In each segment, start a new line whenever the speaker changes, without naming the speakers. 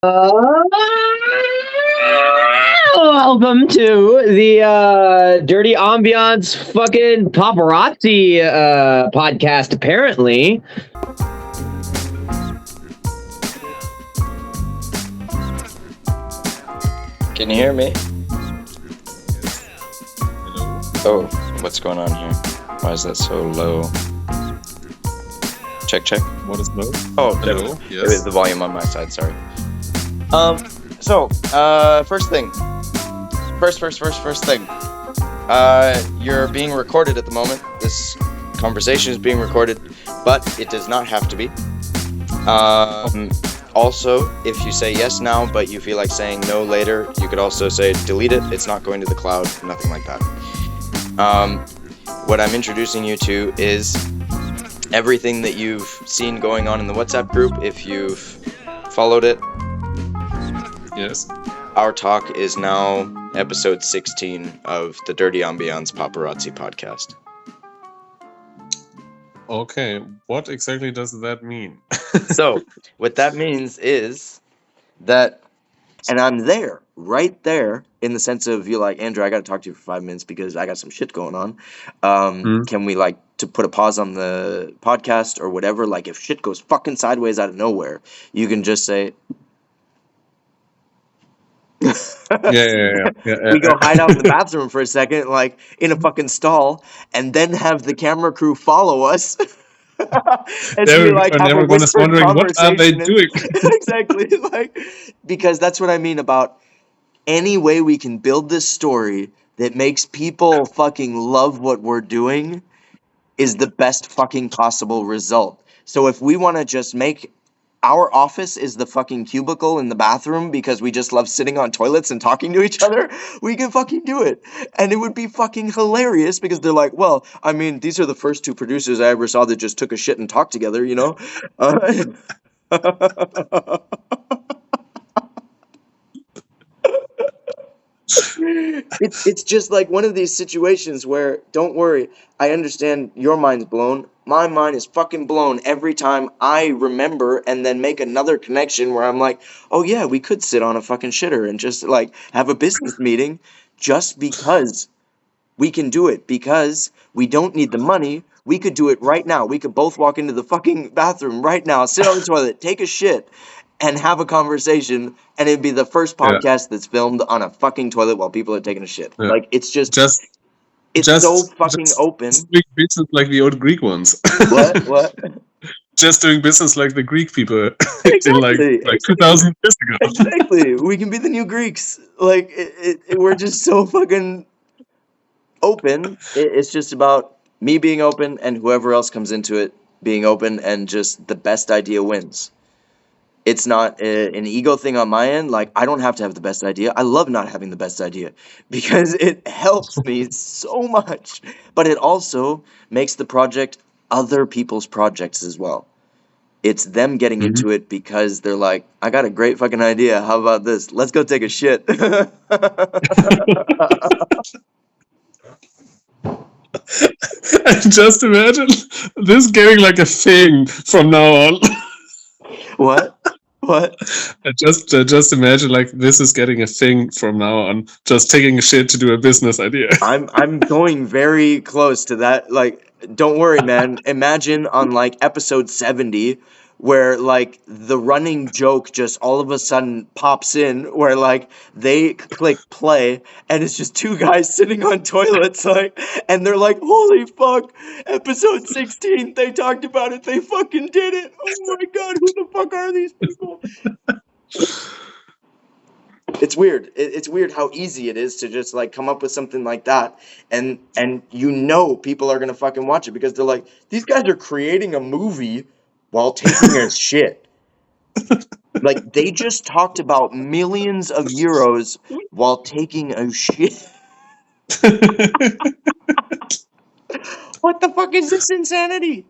Welcome to the Dirty Ambiance fucking Paparazzi podcast, apparently.
Can you hear me? Oh, what's going on here? Why is that so low? Check.
What is low?
Oh,
Hello.
It
Yes.
was the volume on my side, sorry. First thing. First thing. You're being recorded at the moment. This conversation is being recorded, but it does not have to be. Also, if you say yes now, but you feel like saying no later, you could also say delete it. It's not going to the cloud, nothing like that. What I'm introducing you to is everything that you've seen going on in the WhatsApp group. If you've followed it,
Yes.
our talk is now episode 16 of the Dirty Ambiance Paparazzi podcast.
Okay. What exactly does that mean?
So, what that means is that, and I'm there, right there, in the sense of you're like, Andrew, I got to talk to you for 5 minutes because I got some shit going on. Can we to put a pause on the podcast or whatever? Like, if shit goes fucking sideways out of nowhere, you can just say,
Yeah.
we go hide out in the bathroom for a second, like in a fucking stall, and then have the camera crew follow us. As we have a
everyone is
whispered
wondering, what are they doing?
Exactly, because that's what I mean about any way we can build this story that makes people fucking love what we're doing is the best fucking possible result. So if we want to just make our office is the fucking cubicle in the bathroom because we just love sitting on toilets and talking to each other, we can fucking do it. And it would be fucking hilarious because they're like, well, I mean, these are the first two producers I ever saw that just took a shit and talked together, you know? It's just like one of these situations where, don't worry, I understand your mind's blown. My mind is fucking blown every time I remember and then make another connection where I'm like, oh yeah, we could sit on a fucking shitter and just like have a business meeting just because we can do it, because we don't need the money. We could do it right now. We could both walk into the fucking bathroom right now, sit on the toilet, take a shit, and have a conversation, and it'd be the first podcast that's filmed on a fucking toilet while people are taking a shit.
Yeah.
Like, it's
Just
so fucking open.
Doing business like the old Greek ones.
What?
Just doing business like the Greek people
Exactly.
in like 2,000 years ago.
Exactly. We can be the new Greeks. Like, we're just so fucking open. It's just about me being open and whoever else comes into it being open, and just the best idea wins. It's not an ego thing on my end. Like, I don't have to have the best idea. I love not having the best idea because it helps me so much. But it also makes the project other people's projects as well. It's them getting into it because they're like, I got a great fucking idea. How about this? Let's go take a shit.
Just imagine this getting like a thing from now on.
What?
Just imagine like this is getting a thing from now on. Just taking a shit to do a business idea.
I'm going very close to that. Like, don't worry, man. Imagine on like episode 70 where like the running joke just all of a sudden pops in where like they click play and it's just two guys sitting on toilets, like, and they're like, holy fuck, episode 16, they talked about it, they fucking did it. Oh my god, who the fuck are these people? It's weird. It's weird how easy it is to just like come up with something like that, and you know people are gonna fucking watch it because they're like, these guys are creating a movie while taking a shit. Like, they just talked about millions of euros while taking a shit. What the fuck is this insanity?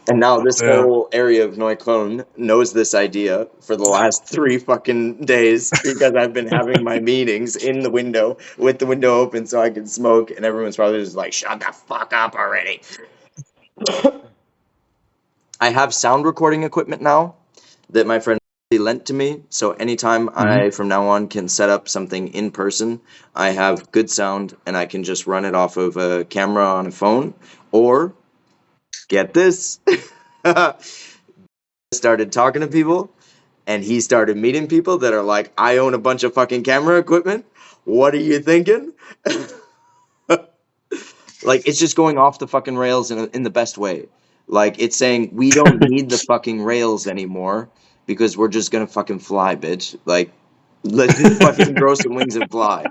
And now this whole area of Neukölln knows this idea for the last 3 fucking days because I've been having my meetings in the window with the window open so I can smoke, and everyone's probably just like, shut the fuck up already. I have sound recording equipment now that my friend lent to me. So anytime I, from now on, can set up something in person, I have good sound and I can just run it off of a camera on a phone. Or, get this, started talking to people and he started meeting people that are like, I own a bunch of fucking camera equipment. What are you thinking? Like, it's just going off the fucking rails in the best way. Like, it's saying, we don't need the fucking rails anymore because we're just gonna fucking fly, bitch. Like, let's just fucking grow some wings and fly.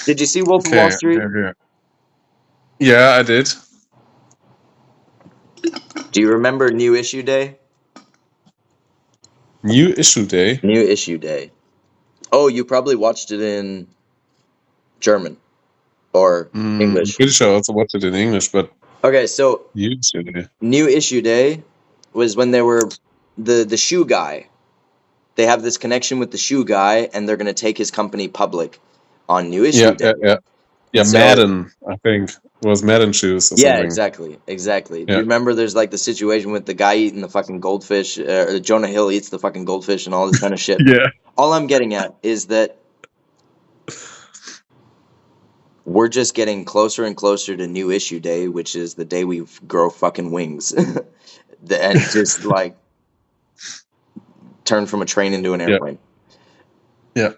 Did you see Wolf of Wall Street?
Okay. Yeah, I did.
Do you remember New Issue Day?
New Issue Day?
New Issue Day. Oh, you probably watched it in German or
I'm
English.
pretty sure I also watched it in English, but
Okay, so
New Issue Day.
New Issue Day was when they were the shoe guy. They have this connection with the shoe guy, and they're going to take his company public on New Issue Day.
Yeah,
So-
Madden, I think. It was Madden shoes or
Yeah,
something.
exactly. Do
Yeah.
you remember there's like the situation with the guy eating the fucking goldfish, or Jonah Hill eats the fucking goldfish and all this kind of shit?
Yeah.
All I'm getting at is that we're just getting closer and closer to New Issue Day, which is the day we grow fucking wings. And just like turn from a train into an airplane.
Yeah.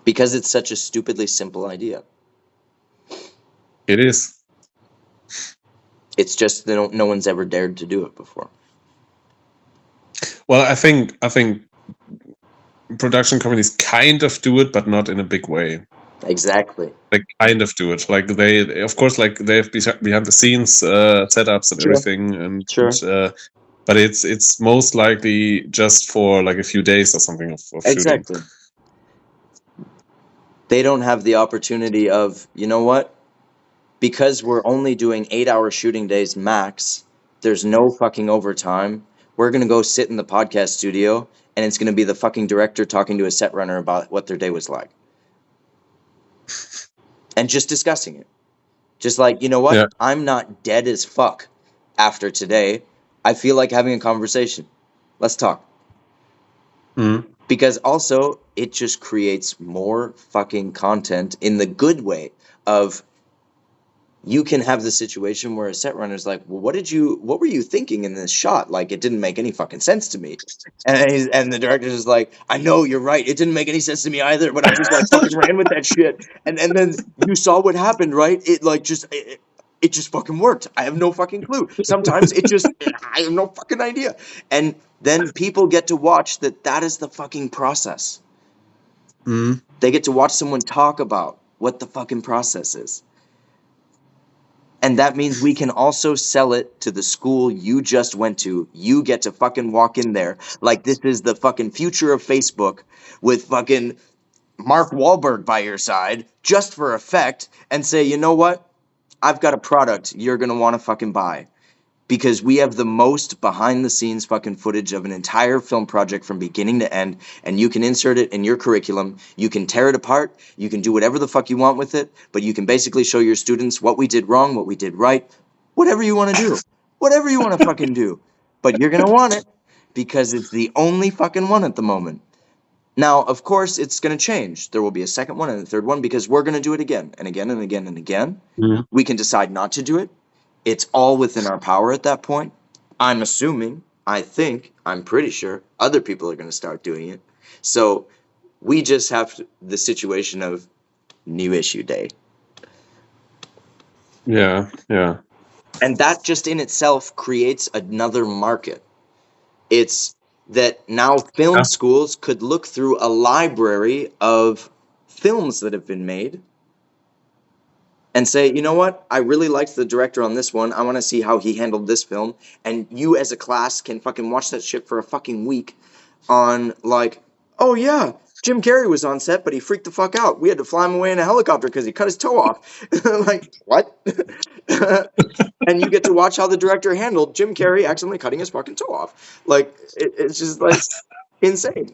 Because it's such a stupidly simple idea.
It is.
It's just no one's ever dared to do it before.
Well, I think production companies kind of do it, but not in a big way.
Exactly.
They kind of do it. Like they, of course, like they have behind the scenes setups and
Sure.
everything, and
Sure.
but it's most likely just for like a few days or something of shooting.
Exactly. They don't have the opportunity of, you know what? Because we're only doing 8-hour shooting days max, there's no fucking overtime. We're going to go sit in the podcast studio and it's going to be the fucking director talking to a set runner about what their day was like. And just discussing it. Just like, you know what?
Yeah.
I'm not dead as fuck after today. I feel like having a conversation. Let's talk.
Mm-hmm.
Because also, it just creates more fucking content in the good way of you can have the situation where a set runner's like, well, what were you thinking in this shot? Like, it didn't make any fucking sense to me. And the director's just like, I know, you're right. It didn't make any sense to me either, but I just like fucking ran with that shit. And then you saw what happened, right? It like just, it just fucking worked. I have no fucking clue. Sometimes I have no fucking idea. And then people get to watch that is the fucking process.
Mm-hmm.
They get to watch someone talk about what the fucking process is. And that means we can also sell it to the school you just went to. You get to fucking walk in there like this is the fucking future of Facebook with fucking Mark Wahlberg by your side just for effect and say, you know what? I've got a product you're going to want to fucking buy. Because we have the most behind the scenes fucking footage of an entire film project from beginning to end, and you can insert it in your curriculum. You can tear it apart. You can do whatever the fuck you want with it, but you can basically show your students what we did wrong, what we did right, whatever you want to do. Whatever you want to fucking do. But you're going to want it because it's the only fucking one at the moment. Now, of course, it's going to change. There will be a second one and a third one because we're going to do it again and again and again and again.
Mm-hmm.
We can decide not to do it. It's all within our power at that point. I'm assuming, I'm pretty sure other people are going to start doing it. So we just have the situation of New Issue Day.
Yeah.
And that just in itself creates another market. It's that now film schools could look through a library of films that have been made and say, you know what? I really liked the director on this one. I want to see how he handled this film. And you as a class can fucking watch that shit for a fucking week on like, oh yeah, Jim Carrey was on set, but he freaked the fuck out. We had to fly him away in a helicopter because he cut his toe off. Like, what? And you get to watch how the director handled Jim Carrey accidentally cutting his fucking toe off. Like, it's just like insane.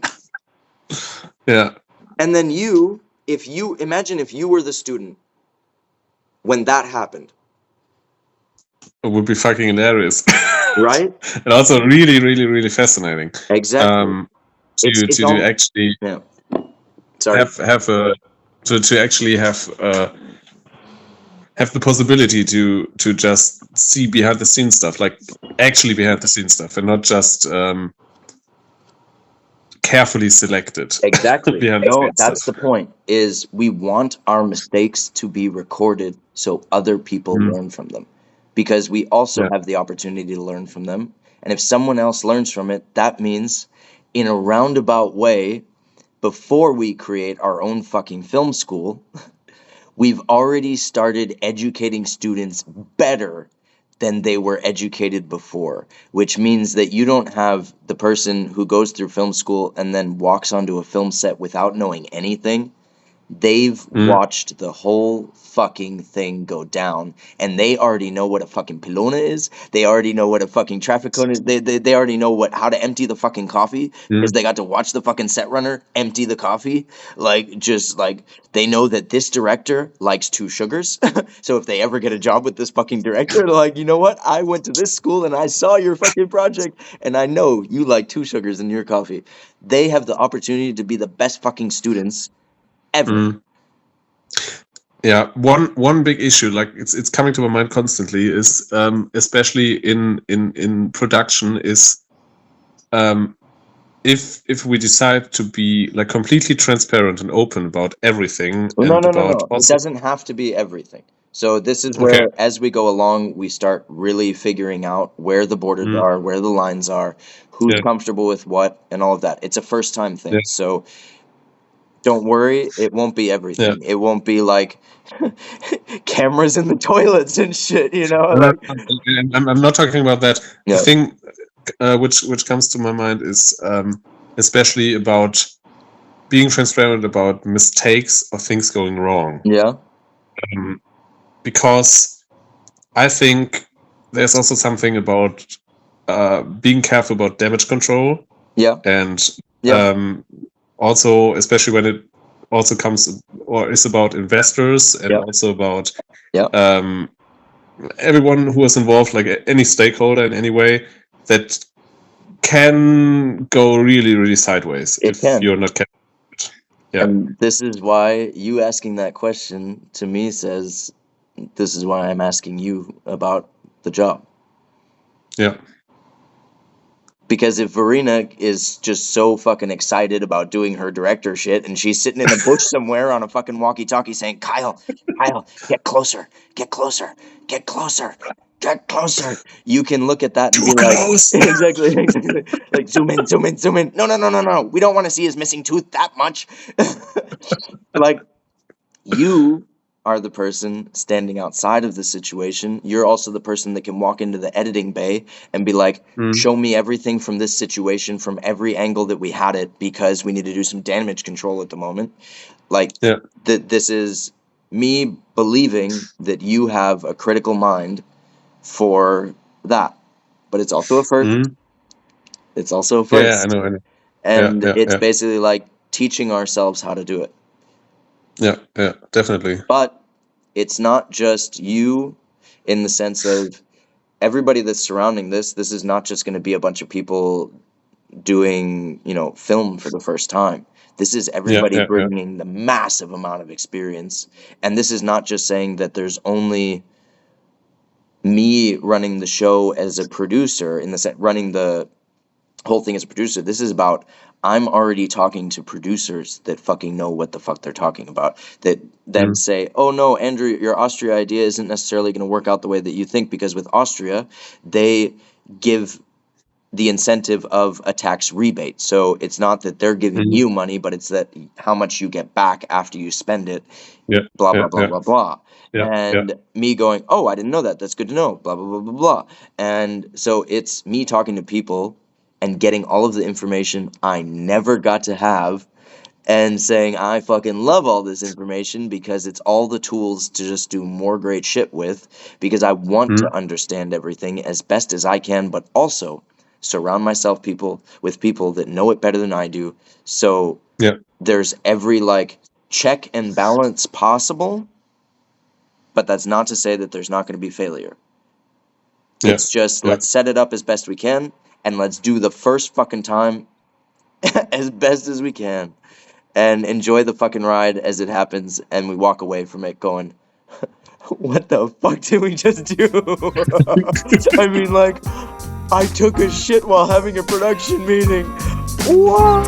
Yeah.
And then imagine if you were the student when that happened,
would be fucking hilarious.
Right?
And also really, really, really fascinating.
Exactly.
To actually
Yeah. Sorry.
have a to actually have the possibility to just see behind the scenes stuff, like actually behind the scenes stuff, and not just carefully selected.
Exactly.
behind the
No,
scenes
that's
stuff.
the point. Is we want our mistakes to be recorded so other people learn from them, because we also have the opportunity to learn from them. And if someone else learns from it, that means in a roundabout way, before we create our own fucking film school, we've already started educating students better than they were educated before, which means that you don't have the person who goes through film school and then walks onto a film set without knowing anything. They've watched the whole fucking thing go down, and they already know what a fucking pilona is. They already know what a fucking traffic cone is. They already know how to empty the fucking coffee, because they got to watch the fucking set runner empty the coffee. They know that this director likes 2 sugars. So if they ever get a job with this fucking director, they're like, you know what? I went to this school and I saw your fucking project, and I know you like 2 sugars in your coffee. They have the opportunity to be the best fucking students ever.
Yeah, one big issue, like it's coming to my mind constantly, is especially in production, is if we decide to be like completely transparent and open about everything,
Well,
and
no.
about
It
also
doesn't have to be everything. So this is where, as we go along, we start really figuring out where the borders are, where the lines are, who's comfortable with what, and all of that. It's a first-time thing. So don't worry, it won't be everything. It won't be like cameras in the toilets and shit, you know? Like,
I'm not talking about that.
Yeah.
The thing which comes to my mind is especially about being transparent about mistakes or things going wrong.
Yeah.
Because I think there's also something about being careful about damage control.
Yeah.
And
Yeah.
also, especially when it also comes or is about investors, and also about everyone who is involved, like any stakeholder in any way, that can go really, really sideways if you're not careful.
And this is why you asking that question to me says, this is why I'm asking you about the job.
Yeah.
Because if Verena is just so fucking excited about doing her director shit, and she's sitting in a bush somewhere on a fucking walkie-talkie saying, Kyle, get closer, get closer, get closer, get closer. You can look at that and be like, exactly. Like, zoom in, zoom in, zoom in. No. We don't want to see his missing tooth that much. Like, you are the person standing outside of the situation. You're also the person that can walk into the editing bay and be like, show me everything from this situation from every angle that we had it, because we need to do some damage control at the moment. Like, this is me believing that you have a critical mind for that. But it's also a first. It's also a first.
Yeah, I know.
And it's basically like teaching ourselves how to do it.
Yeah, definitely.
But it's not just you, in the sense of everybody that's surrounding this. This is not just going to be a bunch of people doing, film for the first time. This is everybody bringing the massive amount of experience. And this is not just saying that there's only me running the show as a producer, in the sense running the whole thing as a producer. This is about, I'm already talking to producers that fucking know what the fuck they're talking about, that then say, oh no, Andrew, your Austria idea isn't necessarily going to work out the way that you think, because with Austria, they give the incentive of a tax rebate. So it's not that they're giving you money, but it's that how much you get back after you spend it, blah, blah, blah, blah. And me going, oh, I didn't know that. That's good to know, blah, blah, blah, blah, blah. And so it's me talking to people and getting all of the information I never got to have, and saying I fucking love all this information, because it's all the tools to just do more great shit with, because I want to understand everything as best as I can, but also surround myself with people that know it better than I do. So there's every check and balance possible, but that's not to say that there's not going to be failure.
Yeah.
It's just
Yeah.
let's set it up as best we can, and let's do the first fucking time as best as we can, and enjoy the fucking ride as it happens, and we walk away from it going, what the fuck did we just do? I mean, like, I took a shit while having a production meeting. What?